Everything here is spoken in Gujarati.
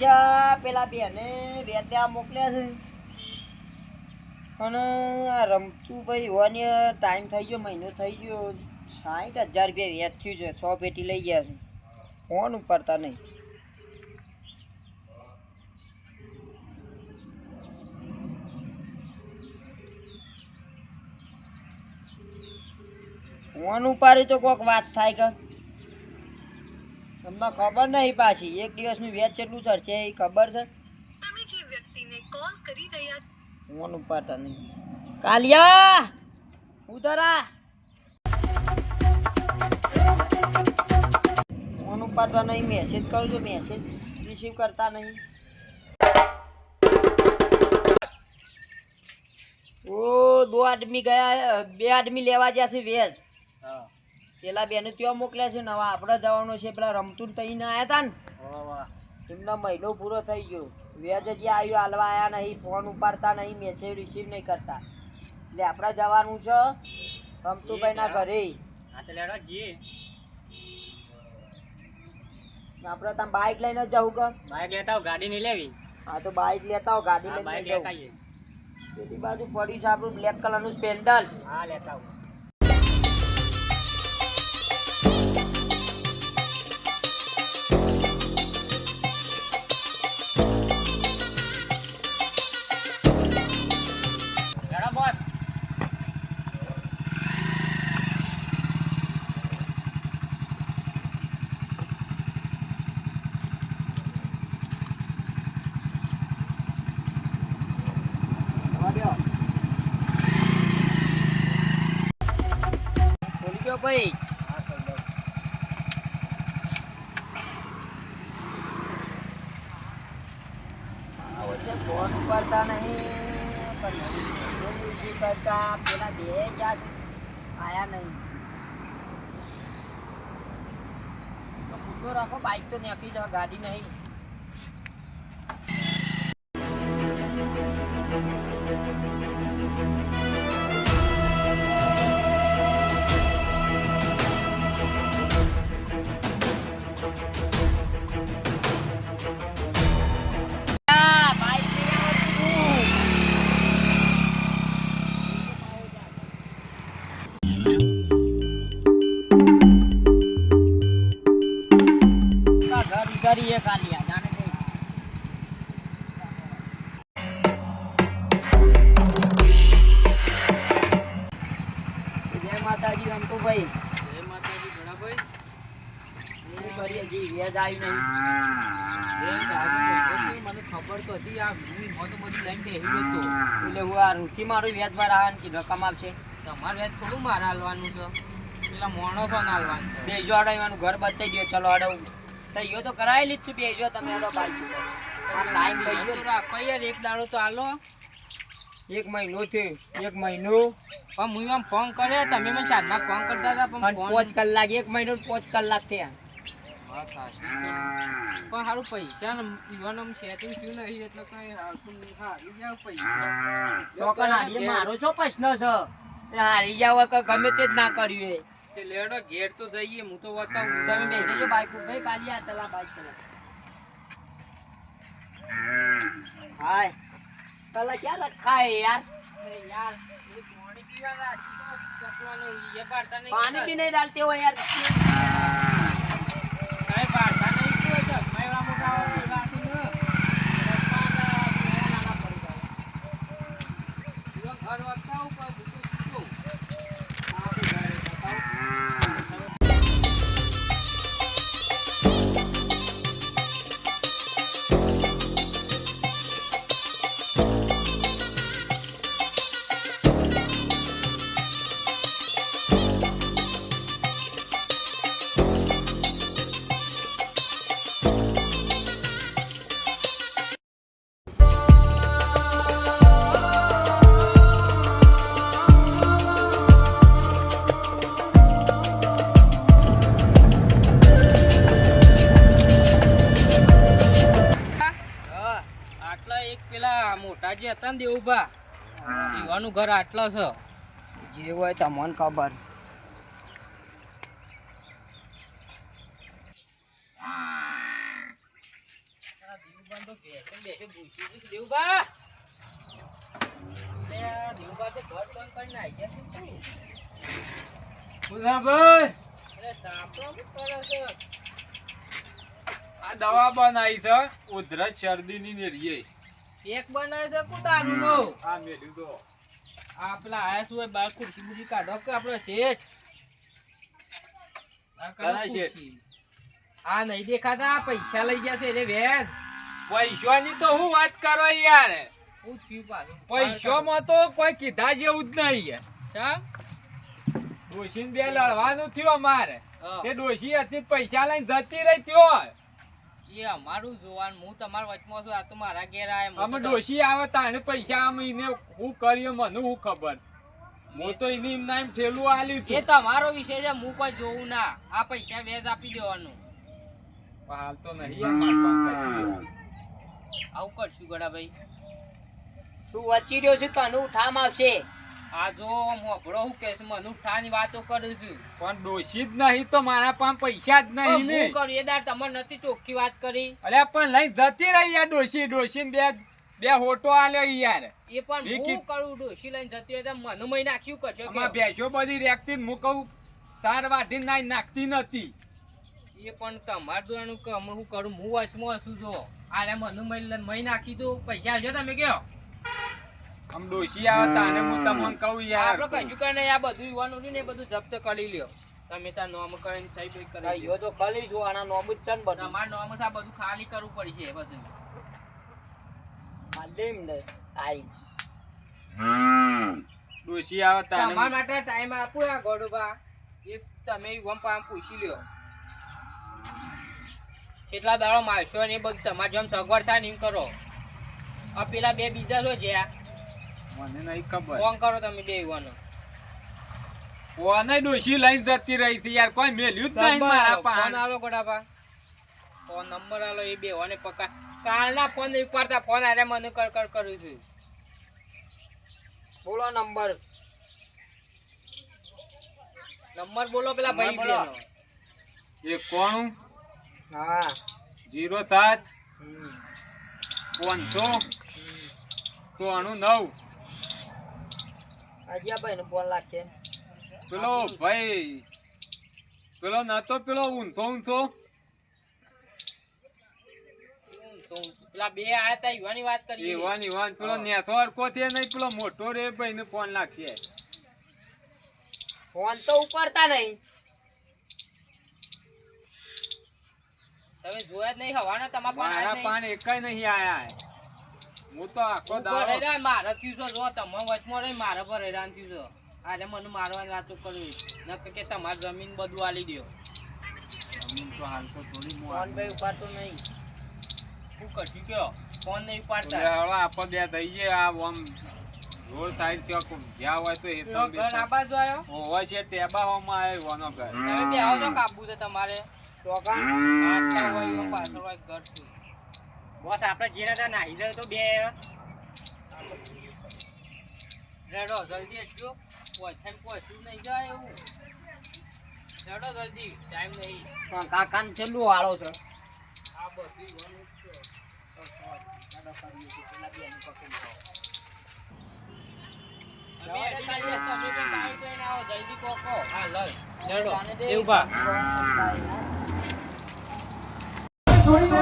પૈસા પેલા બેને વેચ્યા મોકલ્યા છે અને આ રમતું ભાઈ હોવાની ટાઈમ થઈ ગયો, મહિનો થઈ ગયો, 60,000 રૂપિયા વેચ થયું છે. 6 પેટી લઈ ગયા છે, ફોન ઉપાડતા નહીં. ફોન ઉપાડી તો કોઈક વાત થાય કે તમને ખબર નહીં. પાછી એક દિવસનું વેચ કેટલું ચડશે એ ખબર છે? ફોન ઉપાડતા નહીં. કાલિયા ઉતરા, ફોન ઉપાડતા નહીં. મેસેજ કરું છું, મેસેજ રિસીવ કરતા નહીં. ઓ 2 આદમી ગયા, 2 આદમી લેવા ગયા છે વેજ. પેલા બેને ત્યાં મોકલ્યા છે, નવા આપણે જવાનું છે. પેલા રમતું તઈને આવ્યા હતા ને, એમનો મહિનો પૂરો થઈ ગયો. વેજ હજી આવ્યું, હાલવા આવ્યા નહીં, ફોન ઉપાડતા નહીં, મેસેજ રિસીવ નહીં કરતા. એટલે આપણે જવાનું છે રમતુભાઈના ઘરે. આપણે ત્યાં બાઇક લઈને જ જવું કે બાઇક લેતા આવો, ગાડી નહીં લેવી? હા તો બાઇક લેતા આવો, ગાડી લઈને જવું. પેલી બાજુ પડી છે આપણું બ્લેક કલરનું સ્પેન્ડલ. હા લેતા આવો. ભાઈ ફોન ઉપાડતા નહીં, કરતા પેલા બે ગયા છે, આયા નહીં. પૂછો રાખો, બાઈક તો નીકળી જાવ, ગાડી નહીં. કરીએ કાલિયા જાણે કે જય માતાજી રમતુભાઈ. જય માતાજી ઘણાભાઈ. એ કરીએ જી વેજ આવી નહીં. મને ખબર તો હતી, આ હું તો બધું લઈને બેસી હતો. એટલે હું આ રૂથી મારું વેજ વાર આવવાની રકમ આવશે. તમારે વેચ થોડું મારે હાલવાનું છે, પેલા માણસો ને હાલવાનું છે. બેજો અડાવવાનું ઘર બચાઈ ગયો. ચલો અડાવું સહીઓ તો કરાયેલી જ છું. બેજો તમે અડો બાઈક આ ટાઈમ લઈ ગયો. રાખો યાર, એક દાડો તો હાલો. 1 મહિનો છે, 1 મહિનો. પણ હું એમ ફોન કર્યો, તમે મને સાંજના ફોન કરતા હતા પણ 5 કલાક, 1 મહિનો 5 કલાક થયા. પણ સારું પૈસા ને યુવાનો સેટિંગ થયું નહીં એટલે કઈ હારી જાવ પૈસા. ચોકન હારી મારો છો પ્રશ્ન છે, હારી જાવ કે ગમે તે જ ના કર્યું એ. તે લેડો ઘેર તો જઈએ, હું તો બતાવું. તમે બેસજો બાઈક ઉપર. ભાઈ કાલિયા ચલા બાઈક ચલા. હાય ચલા ક્યાં રખા હે યાર? યાર પાણી પીવાના ચકવાનો એ પાડતા નહીં. પાણી भी नहीं डालते हो यार. કઈ પાડતા નહીં કોઈ તો મેળા મોટા વાળા ને નાના પડી જાય. ઘર વખતા ઉપર બીજું આ તો ઘરે બતાવ. મોટા જે હતા ને દેવુભા, એવાનું ઘર આટલો છે. જે હોય તમને ખબર. બેસે ભૂસી જ દેવબા. લે દેવબા તો ઘર બંધ કરીને આવી ગયા છે. મુસાફર અરે સાપડો શું કરે છે? આ દવા બનાવી છે ઉધરસ શરદીની નેરીએ કેક બનાવે છે કુ દારૂનો? આ મેલ્યું તો આ પેલા આયા શું હોય બાર ખુરશી બુરશી કાઢો કે આપણો શેઠ? આ કયો કયા શેઠ? ખુરશી? આ નહીં દેખાતા પૈસા લઈ ગયા છે એટલે વેચ. પૈસાની તો હું વાત કરો યાર હું થયું પાછું પૈસામાં તો કોઈ કીધા જેવું જ નહીં યાર ચમ? ડોશીને બે લડવાનું થયું અમારે હા. તે ડોશી હતી પૈસા લઈને જતી રહી ત્યો એ અમારું જોવાનું હું તમારા વચમાં છું. આ તો મારા ઘેર આયા અમે ડોશી આવે તાણે પૈસા અમે એને હું કરીએ મને હું ખબર હું તો એને એમના એમ ઠેલું આલ્યું એ તું તમારો વિષય છે. હું કોઈ જોઉં ના. આ પૈસા વેચ આપી દેવાનું. હાલ તો નહીં યાર મારી પાસે. આવું કરશું ગડાભાઈ. તું વચ્ચી રહ્યો છે તને ઉઠામ આવશે. આ જો મોભળો હું કે છે મને ઉઠાની વાતો કરું છું. પણ ડોશી જ નહીં તો મારા પાસે પૈસા જ નહીં ને હું કરું એ દાડ તમારે નથી ચોખ્ખી વાત કરી. અરે પણ લઈને જતી રહી યાર ડોશી બે હોટો આલ્યો યાર એ પણ એ હું કી- કરું ડોશી લઈને જતી હોય તો મને મહી નાખ્યું કશો આમાં ભેંસો બધી રેખતી ને હું કહું તાર વાટી નાઈ નાખતી નથી એ પણ તમારે જોવાનું કે અમે હું કરું હું વચમાં હશું જો. આરે મને મહી નાખી દો પૈસા આલજો તમે કયો. આમ ડોશી આવે તાને હું તમને કહું યાર આપણે કશું કઈ નહીં. આ બધું યુવાનું રહ્યું ને એ બધું જપ્ત કરી લ્યો તમે તાર નોમ કરીને સહી બહી કરી યો લ્યો. તો ખાલી જો આના નોબુ ચન બધું તમારે નોમ આ બધું ખાલી કરવું પડશે બધું. માલેમ ને આઈ ડોશી આવે તાને તમારા માટે ટાઈમ આપો આ ગોડુબા. એ તમે યુવાન પામ પૂછી લ્યો કેટલા દાડો મારશો ને એ બધું તમારે જેમ સગવડ થાય ને એમ કરો. આ પેલા બે બીજા છો જ્યાં મને નહીં ખબર ફોન કરો તમે બે યુવાનો. કોને ડોશી લઈને જતી રહી હતી યાર કોઈ મેલ્યું જ નહીં મારા ફોન પાસે આલો ગોડાબા. ફોન નંબર આલો એ બે ઓને પકડ. કાલના ફોન નહીં ઉપાડતા ફોન આરે મને કર કરું છું. બોલો નંબર નંબર બોલો પેલા ભાઈ બોલો. બેનો. એ કોણ હા 07 હમ. 500 અજ્યા ભાઈ નો ફોન લાગશે. પેલો ભાઈ પેલો નતો પેલો ઊંધો પેલા બે આયા તા યુવાની વાત કરી. ઈવાન પેલો નેથો હરકો થે નહીં પેલો મોટો રે ભાઈ ને ફોન લાગશે ફોન તો ઉપાડતા નહીં. તમે જોયા જ નહીં હવાના તમારા ફોન મારા આયા પાન એકાય નહીં આયા હું તો આખો દાડો મારે થયું છે જો તમે વચમાં રહી મારા પર હેરાન થયું છે. આરે મને મારવાની વાતો કરવી ન કે તમારે જમીન બધું આલી દો. જમીન તો હાલ તો થોડી ફોન ભાઈ ઉપાડતો નહીં. શું કરશું કયો ફોન નહીં હવે ઉપાડતા. આપણે બે દઈએ આ આમ રોડ સાઈડ ચોક જ્યાં હોય તો એ પેલો ઘર આ બાજુ આવ્યો. હોય છે ટેબા હોમાં આવ્યો વાનો ઘર તમે બે આવો તો કાબુ છે તમારે. ચોકા આટલા હોય એમાં પાછળ હોય ઘર છે. બોસ આપણે જીરા તા નાહી જાય તો બે રેડો જલ્દી એટલો પહોંચ્યું નહીં જાય એવું. રેડો જલ્દી ટાઈમ નહીં. કાકા ને છેલ્લું વાળો છે. આ બધી વાનું છે. તમે એડી લાવીએ, તમે બી બાઈક લઈને આવો, જલ્દી પહોંચો. હા, લઈ. રેડો. એવું બા. જોઈને